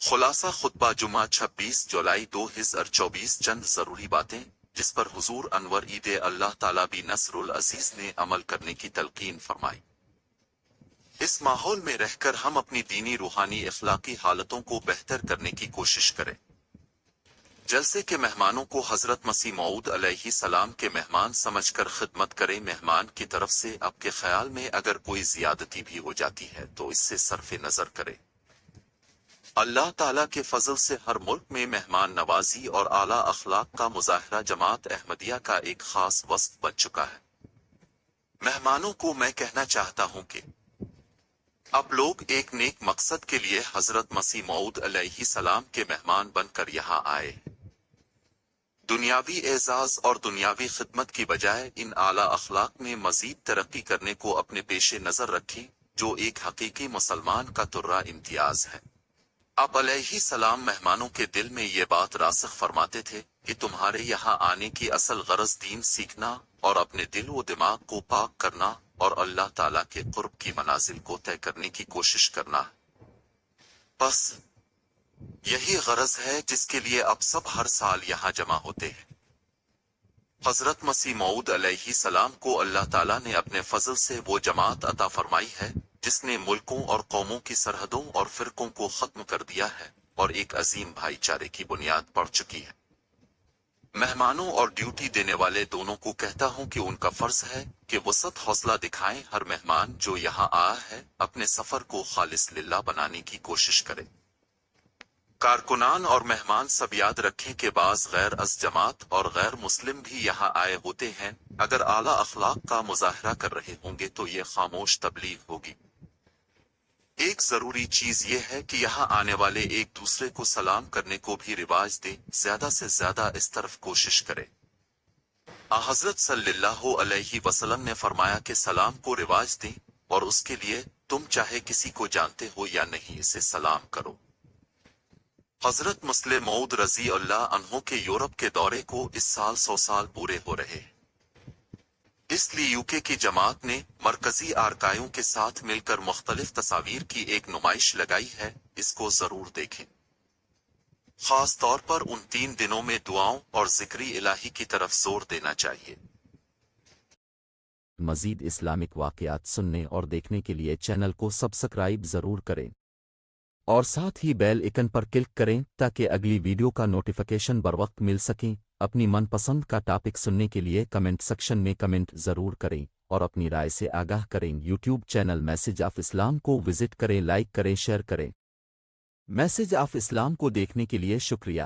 خلاصہ خطبہ جمعہ 26 جولائی 2024 چند ضروری باتیں جس پر حضور انور عید اللہ تعالیٰ بھی نصر العزیز نے عمل کرنے کی تلقین فرمائی۔ اس ماحول میں رہ کر ہم اپنی دینی روحانی اخلاقی حالتوں کو بہتر کرنے کی کوشش کریں۔ جلسے کے مہمانوں کو حضرت مسیح موعود علیہ السلام کے مہمان سمجھ کر خدمت کریں۔ مہمان کی طرف سے آپ کے خیال میں اگر کوئی زیادتی بھی ہو جاتی ہے تو اس سے صرف نظر کریں۔ اللہ تعالیٰ کے فضل سے ہر ملک میں مہمان نوازی اور اعلیٰ اخلاق کا مظاہرہ جماعت احمدیہ کا ایک خاص وصف بن چکا ہے۔ مہمانوں کو میں کہنا چاہتا ہوں کہ اب لوگ ایک نیک مقصد کے لیے حضرت مسیح موعود علیہ السلام کے مہمان بن کر یہاں آئے۔ دنیاوی اعزاز اور دنیاوی خدمت کی بجائے ان اعلیٰ اخلاق میں مزید ترقی کرنے کو اپنے پیش نظر رکھیں، جو ایک حقیقی مسلمان کا ترا امتیاز ہے۔ آپ علیہ السلام مہمانوں کے دل میں یہ بات راسخ فرماتے تھے کہ تمہارے یہاں آنے کی اصل غرض دین سیکھنا اور اپنے دل و دماغ کو پاک کرنا اور اللہ تعالیٰ کے قرب کی منازل کو طے کرنے کی کوشش کرنا ہے۔ بس یہی غرض ہے جس کے لیے اب سب ہر سال یہاں جمع ہوتے ہیں۔ حضرت مسیح موعود علیہ السلام کو اللہ تعالیٰ نے اپنے فضل سے وہ جماعت عطا فرمائی ہے جس نے ملکوں اور قوموں کی سرحدوں اور فرقوں کو ختم کر دیا ہے اور ایک عظیم بھائی چارے کی بنیاد پڑ چکی ہے۔ مہمانوں اور ڈیوٹی دینے والے دونوں کو کہتا ہوں کہ ان کا فرض ہے کہ وسعت حوصلہ دکھائیں۔ ہر مہمان جو یہاں آیا ہے اپنے سفر کو خالص للہ بنانے کی کوشش کرے۔ کارکنان اور مہمان سب یاد رکھیں کہ بعض غیر از جماعت اور غیر مسلم بھی یہاں آئے ہوتے ہیں۔ اگر اعلیٰ اخلاق کا مظاہرہ کر رہے ہوں گے تو یہ خاموش تبلیغ ہوگی۔ ایک ضروری چیز یہ ہے کہ یہاں آنے والے ایک دوسرے کو سلام کرنے کو بھی رواج دیں۔ زیادہ سے زیادہ اس طرف کوشش کریں۔ حضرت صلی اللہ علیہ وسلم نے فرمایا کہ سلام کو رواج دیں اور اس کے لیے تم چاہے کسی کو جانتے ہو یا نہیں اسے سلام کرو۔ حضرت مسلم موعود رضی اللہ عنہ کے یورپ کے دورے کو اس سال 100 سال پورے ہو رہے ہیں۔ اس لیے یوکے کی جماعت نے مرکزی آرکائیوں کے ساتھ مل کر مختلف تصاویر کی ایک نمائش لگائی ہے، اس کو ضرور دیکھیں۔ خاص طور پر ان 3 دنوں میں دعاؤں اور ذکر الہی کی طرف زور دینا چاہیے۔ مزید اسلامک واقعات سننے اور دیکھنے کے لیے چینل کو سبسکرائب ضرور کریں اور ساتھ ہی بیل آئکن پر کلک کریں تاکہ اگلی ویڈیو کا نوٹیفیکیشن بروقت مل سکیں۔ اپنی من پسند کا ٹاپک سننے کے لیے کمنٹ سیکشن میں کمنٹ ضرور کریں اور اپنی رائے سے آگاہ کریں۔ یوٹیوب چینل میسج آف اسلام کو وزٹ کریں، لائک کریں، شیئر کریں۔ میسج آف اسلام کو دیکھنے کے لیے شکریہ۔